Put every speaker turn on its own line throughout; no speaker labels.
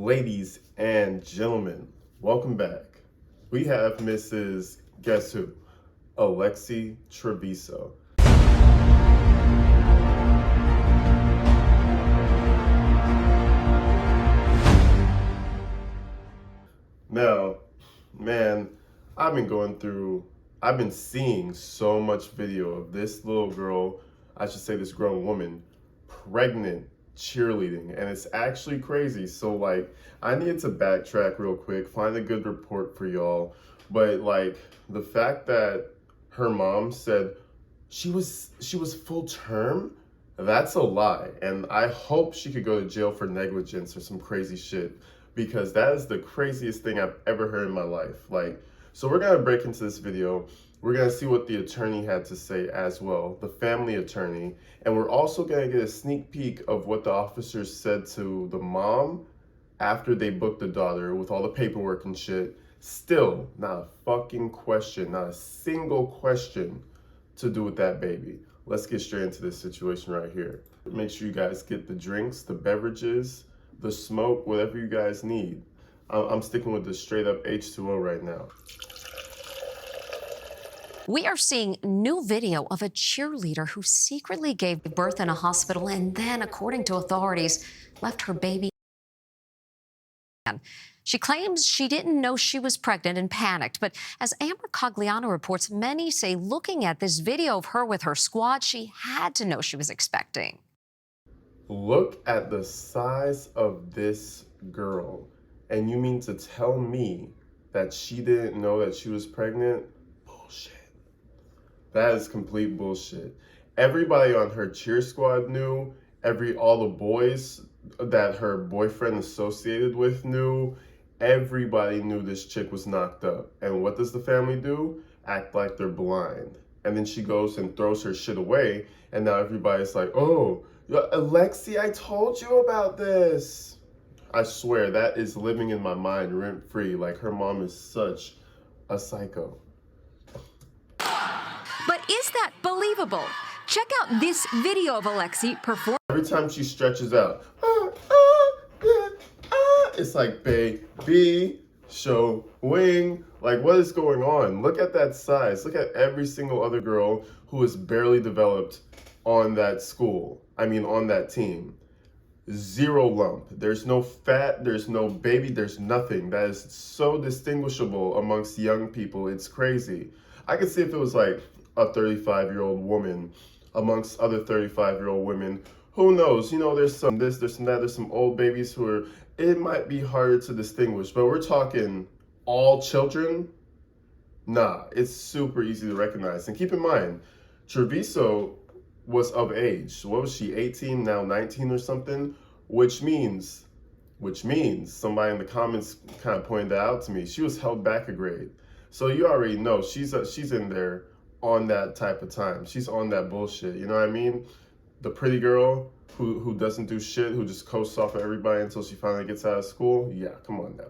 Ladies and gentlemen, welcome back. We have Mrs. Guess Who? Alexee Trevizo. Now, man, I've been seeing so much video of this little girl, I should say this grown woman, pregnant, cheerleading, and it's actually crazy. So like, I needed to backtrack real quick, find a good report for y'all. But like, the fact that her mom said she was full term, that's a lie. And I hope she could go to jail for negligence or some crazy shit, because that is the craziest thing I've ever heard in my life. Like, so we're gonna break into this video. We're gonna see what the attorney had to say as well, the family attorney. And we're also gonna get a sneak peek of what the officers said to the mom after they booked the daughter with all the paperwork and shit. Still, not a fucking question, not a single question to do with that baby. Let's get straight into this situation right here. Make sure you guys get the drinks, the beverages, the smoke, whatever you guys need. I'm sticking with the straight up H2O right now.
We are seeing new video of a cheerleader who secretly gave birth in a hospital and then, according to authorities, left her baby. She claims she didn't know she was pregnant and panicked, but as Amber Cogliano reports, many say looking at this video of her with her squad, she had to know she was expecting.
Look at the size of this girl. And you mean to tell me that she didn't know that she was pregnant? Bullshit. That is complete bullshit. Everybody on her cheer squad knew. All the boys that her boyfriend associated with knew. Everybody knew this chick was knocked up. And what does the family do? Act like they're blind. And then she goes and throws her shit away. And now everybody's like, oh, Alexee, I told you about this. I swear, that is living in my mind rent-free. Like, her mom is such a psycho.
But is that believable? Check out this video of Alexee perform.
Every time she stretches out, it's like, baby, show wing. Like, what is going on? Look at that size. Look at every single other girl who is barely developed on that on that team. Zero lump. There's no fat, there's no baby, there's nothing. That is so distinguishable amongst young people. It's crazy. I could see if it was like a 35-year-old woman amongst other 35-year-old women. Who knows? You know, there's some this, there's some that, there's some old babies who are, it might be harder to distinguish, but we're talking all children. Nah, it's super easy to recognize. And keep in mind, Trevizo was of age. What was she, 18, now 19 or something? Which means somebody in the comments kind of pointed that out to me. She was held back a grade. So you already know she's in there on that type of time. She's on that bullshit, you know what I mean? The pretty girl who doesn't do shit, who just coasts off of everybody until she finally gets out of school. Yeah, come on now.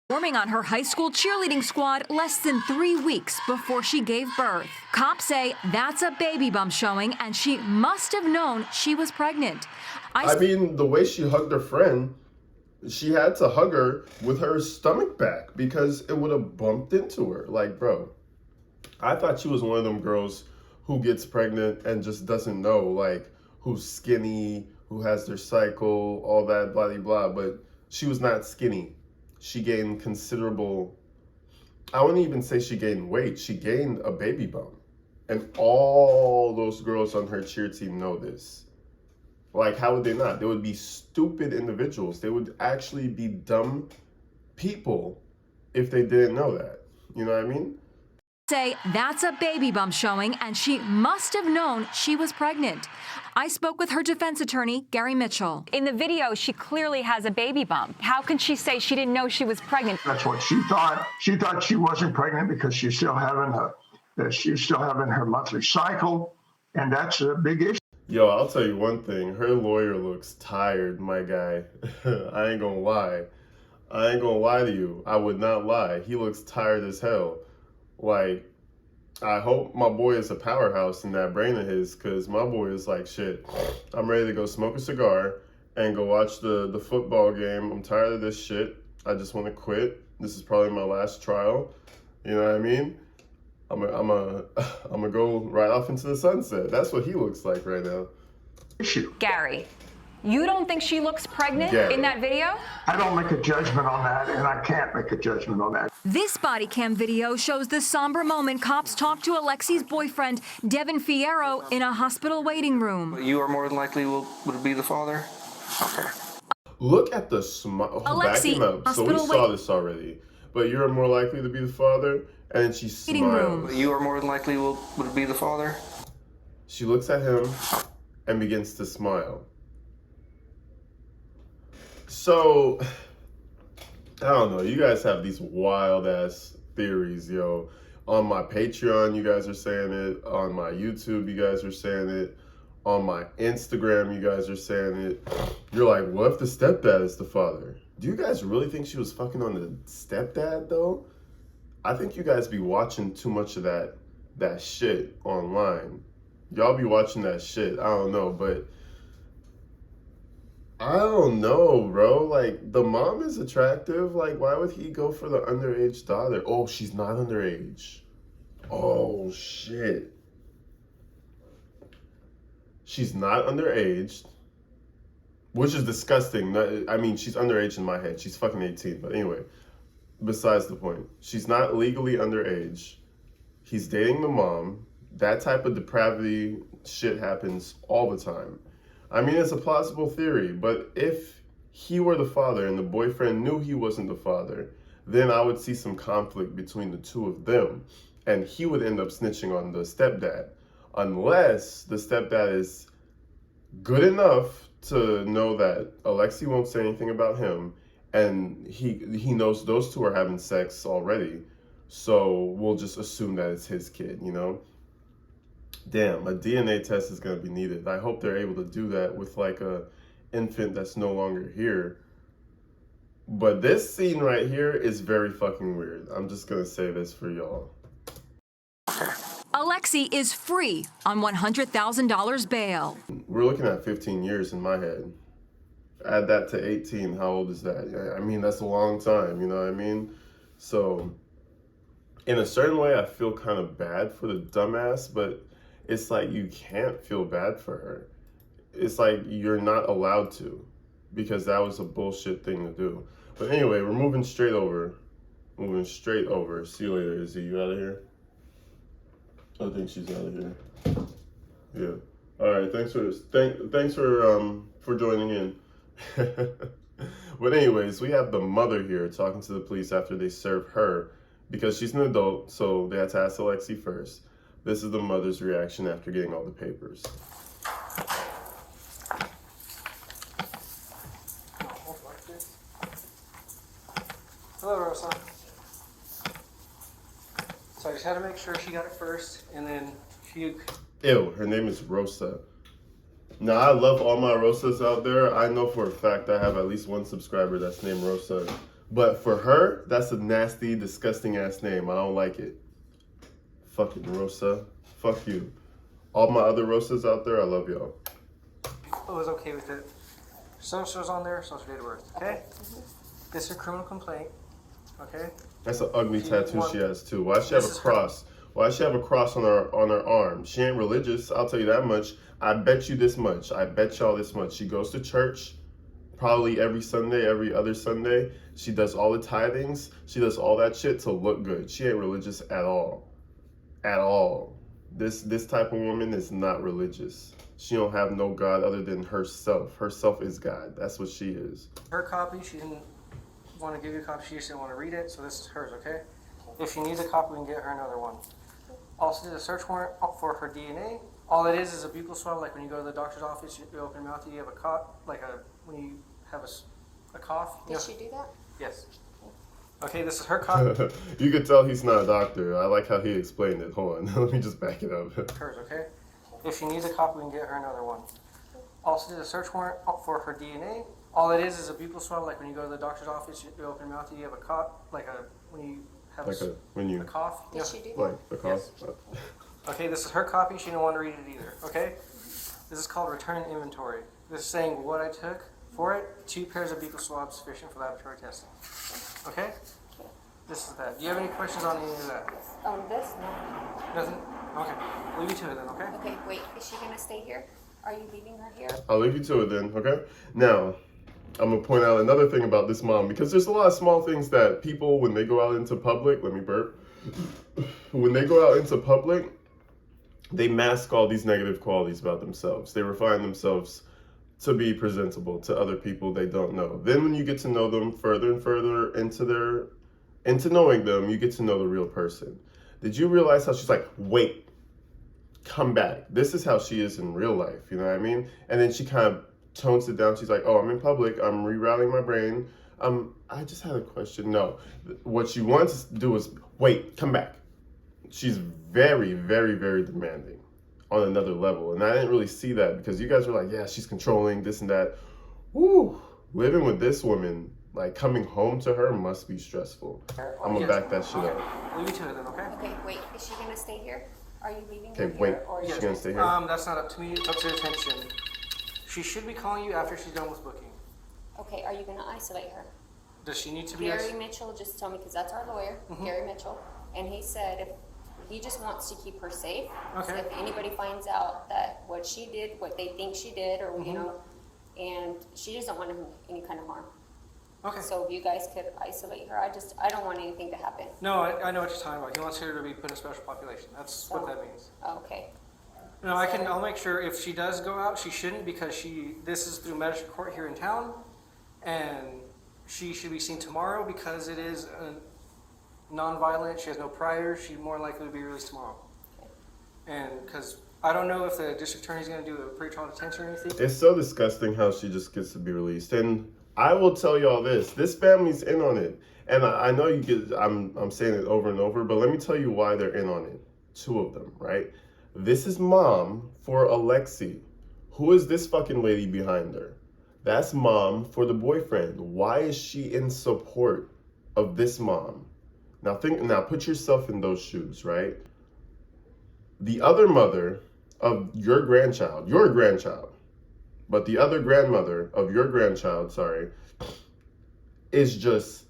Performing on her high school cheerleading squad less than 3 weeks before she gave birth. Cops say that's a baby bump showing, and she must have known she was pregnant.
I mean, the way she hugged her friend, she had to hug her with her stomach back because it would have bumped into her. Like, bro, I thought she was one of them girls who gets pregnant and just doesn't know, like, who's skinny, who has their cycle, all that, blah, blah, blah. But she was not skinny. She gained considerable, I wouldn't even say she gained weight. She gained a baby bump. And all those girls on her cheer team know this. Like, how would they not? They would be stupid individuals. They would actually be dumb people if they didn't know that. You know what I mean?
Say that's a baby bump showing, and she must have known she was pregnant. I spoke with her defense attorney, Gary Mitchell.
In the video, she clearly has a baby bump. How can she say she didn't know she was pregnant?
That's what she thought. She thought she wasn't pregnant because she's still having her monthly cycle, and that's a big issue.
Yo, I'll tell you one thing. Her lawyer looks tired, my guy. I ain't gonna lie. I ain't gonna lie to you. I would not lie. He looks tired as hell. Like, I hope my boy is a powerhouse in that brain of his, because my boy is like, shit, I'm ready to go smoke a cigar and go watch the football game. I'm tired of this shit. I just want to quit. This is probably my last trial. You know what I mean? I'm gonna go right off into the sunset. That's what he looks like right now.
Gary, you don't think she looks pregnant in that video?
I don't make a judgment on that, and I can't make a judgment on that.
This body cam video shows the somber moment cops talk to Alexee's boyfriend, Devin Fierro, in a hospital waiting room.
You are more than likely would be the father? Okay.
Look at the smile.
Alexee,
Backing up. So we saw this already. But you're more likely to be the father, and she smiles.
You are more than likely would be the father?
She looks at him and begins to smile. So, I don't know. You guys have these wild ass theories, yo. On my Patreon, you guys are saying it. On my YouTube, you guys are saying it. On my Instagram, you guys are saying it. You're like, what if the stepdad is the father? Do you guys really think she was fucking on the stepdad, though? I think you guys be watching too much of that shit online. Y'all be watching that shit. I don't know, but I don't know, bro. Like, the mom is attractive. Like, why would he go for the underage daughter? Oh, she's not underage. Oh, shit. She's not underage, which is disgusting. I mean, she's underage in my head. She's fucking 18. But anyway, besides the point. She's not legally underage. He's dating the mom. That type of depravity shit happens all the time. I mean, it's a plausible theory, but if he were the father and the boyfriend knew he wasn't the father, then I would see some conflict between the two of them, and he would end up snitching on the stepdad, unless the stepdad is good enough to know that Alexee won't say anything about him, and he knows those two are having sex already, so we'll just assume that it's his kid, you know? Damn, a DNA test is going to be needed. I hope they're able to do that with like a infant that's no longer here. But this scene right here is very fucking weird. I'm just going to say this for y'all.
Alexee is free on $100,000 bail.
We're looking at 15 years in my head. Add that to 18, how old is that? I mean, that's a long time, you know what I mean? So, in a certain way, I feel kind of bad for the dumbass, but it's like you can't feel bad for her. It's like you're not allowed to, because that was a bullshit thing to do. But anyway, we're moving straight over. Moving straight over. See you later, Izzy. You out of here? I think she's out of here. Yeah. All right. Thanks for joining in. But anyways, we have the mother here talking to the police after they serve her, because she's an adult, so they had to ask Alexee first. This is the mother's reaction after getting all the papers.
Hello, Rosa. So I just had to make sure she got it first, and then she...
Ew, her name is Rosa. Now, I love all my Rosas out there. I know for a fact I have at least one subscriber that's named Rosa. But for her, that's a nasty, disgusting ass name. I don't like it. Fucking Rosa. Fuck you. All my other Rosas out there, I love y'all.
I was okay with it. Social's on there, social date of birth, okay? This is her criminal complaint, okay?
That's an ugly tattoo she has too. Why does she have a cross? Why does she have a cross on her arm? She ain't religious, I'll tell you that much. I bet you this much. I bet y'all this much. She goes to church probably every Sunday, every other Sunday. She does all the tithings. She does all that shit to look good. She ain't religious at all. At all. This type of woman is not religious. She don't have no God other than herself. Herself is God. That's what she is.
Her copy, she didn't want to give you a copy. She just didn't want to read it, so this is hers, okay? If she needs a copy, we can get her another one. Also did a search warrant for her DNA. All it is a buccal swab, like when you go to the doctor's office, you open your mouth, you have a cough, when you have a cough.
Did she do that?
Yes. Okay, this is her copy.
You could tell he's not a doctor. I like how he explained it. Hold on, let me just back it up.
Hers, okay? If she needs a copy, we can get her another one. Also did a search warrant for her DNA. All it is a buccal swab, like when you go to the doctor's office, you open your mouth, you have a cough, when you have a cough.
Did she do that?
Like a cough.
Yes. Okay, this is her copy. She didn't want to read it either. Okay, this is called return inventory. This is saying what I took For it, 2 pairs of buccal swabs sufficient for laboratory testing. Okay? This is that. Do you have any questions on any of that?
This? No.
Nothing? Okay. Leave you to it then, okay?
Okay, wait, is she gonna stay here? Are you leaving her here?
I'll leave you to it then, okay? Now, I'm gonna point out another thing about this mom, because there's a lot of small things that people, when they go out into public, let me burp. When they go out into public, they mask all these negative qualities about themselves. They refine themselves to be presentable to other people they don't know. Then when you get to know them further and further into knowing them, you get to know the real person. Did you realize how she's like, wait, come back. This is how she is in real life, you know what I mean? And then she kind of tones it down. She's like, oh, I'm in public. I'm rerouting my brain. I just had a question. No, what she wants to do is, wait, come back. She's very, very, very demanding on another level. And I didn't really see that because you guys were like, yeah, she's controlling this and that. Woo, living with this woman, like coming home to her must be stressful. I'm gonna back that shit up.
Leave you to it then, okay?
Okay, wait, is she gonna stay here? Are you leaving her
Okay,
here?
wait,
Or
is
is
she
she
gonna stay here?
That's not up to me. It's up to attention. She should be calling you after she's done with booking.
Okay, are you gonna isolate her?
Does she need to be?
Gary Mitchell just told me, because that's our lawyer, Gary Mitchell, and he said if he just wants to keep her safe. So
Okay.
if anybody finds out that what she did, what they think she did, or you know, and she doesn't want any kind of harm.
Okay.
So if you guys could isolate her, I don't want anything to happen.
No, I know what you're talking about. He wants her to be put in a special population. That's what that means.
Okay.
No, I'll make sure if she does go out, she shouldn't because this is through magistrate court here in town, and she should be seen tomorrow because it is non-violent. She has no priors. She's more likely to be released tomorrow. And because I don't know if the district attorney's going to do a pretrial detention or anything.
It's so disgusting how she just gets to be released. And I will tell y'all this family's in on it. And I know you get, I'm saying it over and over, but let me tell you why they're in on it. 2 of them, right? This is mom for Alexee. Who is this fucking lady behind her? That's mom for the boyfriend. Why is she in support of this mom? Now put yourself in those shoes, right? The other mother of your grandchild, but the other grandmother of your grandchild, is just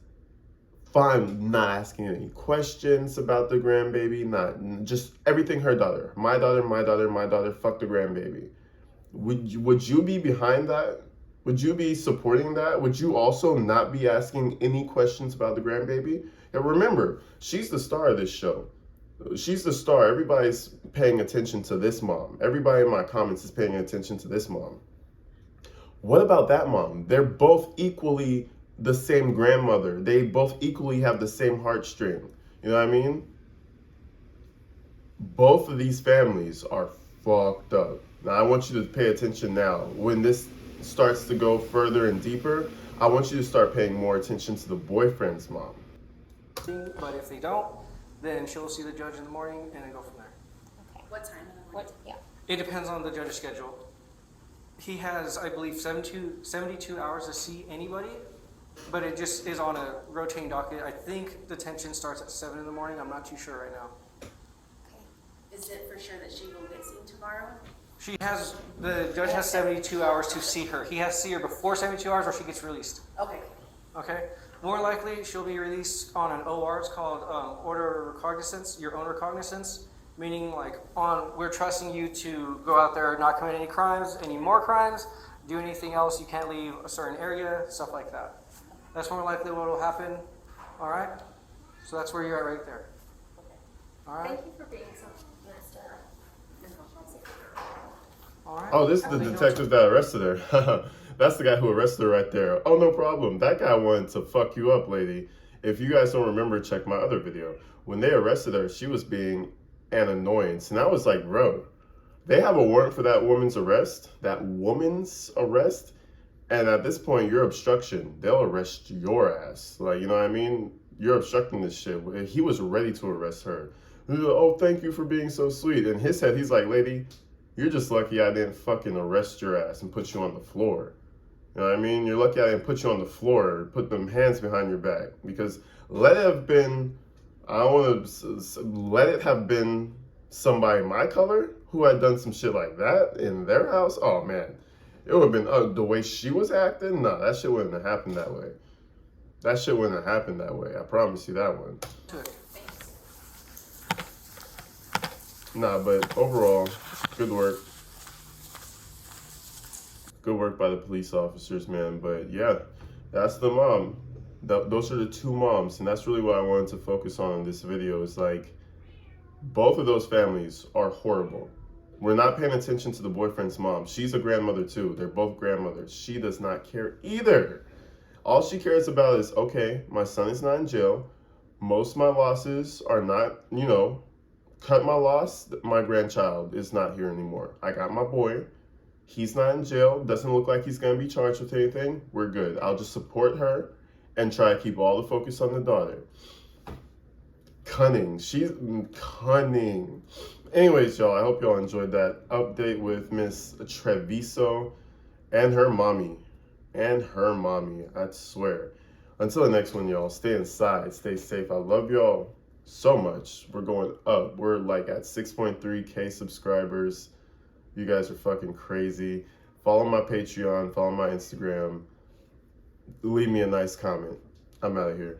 fine, not asking any questions about the grandbaby, not just everything her daughter. My daughter, fuck the grandbaby. Would you be behind that? Would you be supporting that? Would you also not be asking any questions about the grandbaby? And remember, she's the star of this show. She's the star. Everybody's paying attention to this mom. Everybody in my comments is paying attention to this mom. What about that mom? They're both equally the same grandmother. They both equally have the same heartstring. You know what I mean? Both of these families are fucked up. Now, I want you to pay attention now. When this starts to go further and deeper, I want you to start paying more attention to the boyfriend's mom.
But if they don't, then she'll see the judge in the morning and then go from there.
Okay. What time in the morning? Yeah.
It depends on the judge's schedule. He has, I believe, 72 hours to see anybody, but it just is on a rotating docket. I think detention starts at 7 in the morning. I'm not too sure right now.
Okay. Is it for sure that she will get seen tomorrow?
The judge has 72 hours to see her. He has to see her before 72 hours or she gets released.
Okay.
Okay? More likely, she'll be released on an OR. It's called order of recognizance, your own recognizance, meaning we're trusting you to go out there, not commit any crimes, any more crimes, do anything else. You can't leave a certain area, stuff like that. That's more likely what will happen. All right? So that's where you're at right there. All right?
Thank you for being so nice to her.
All right.
Oh, this is the detective that arrested her. That's the guy who arrested her right there. Oh, no problem. That guy wanted to fuck you up, lady. If you guys don't remember, check my other video. When they arrested her, she was being an annoyance. And I was like, bro, they have a warrant for that woman's arrest. And at this point, you're obstruction. They'll arrest your ass. Like, you know what I mean? You're obstructing this shit. He was ready to arrest her. He was like, oh, thank you for being so sweet. In his head, he's like, lady, you're just lucky I didn't fucking arrest your ass and put you on the floor. You know what I mean? You're lucky I didn't put you on the floor, put them hands behind your back. Because let it have been somebody my color who had done some shit like that in their house. Oh man, It would have been the way she was acting. Nah, that shit wouldn't have happened that way. That shit wouldn't have happened that way. I promise you that one. Nah, but overall, good work. Good work by the police officers, man. But yeah, that's the mom. Those are the two moms, and that's really what I wanted to focus on in this video. Is like, both of those families are horrible. We're not paying attention to the boyfriend's mom. She's a grandmother too. They're both grandmothers. She does not care either. All she cares about is, okay, my son is not in jail. Most of my losses are not, cut my loss. My grandchild is not here anymore. I got my boy. He's not in jail. Doesn't look like he's going to be charged with anything. We're good. I'll just support her and try to keep all the focus on the daughter. Cunning. She's cunning. Anyways, y'all, I hope y'all enjoyed that update with Miss Trevizo and her mommy. I swear. Until the next one, y'all, stay inside, stay safe. I love y'all so much. We're going up. We're like at 6.3K subscribers. You guys are fucking crazy. Follow my Patreon, follow my Instagram. Leave me a nice comment. I'm out of here.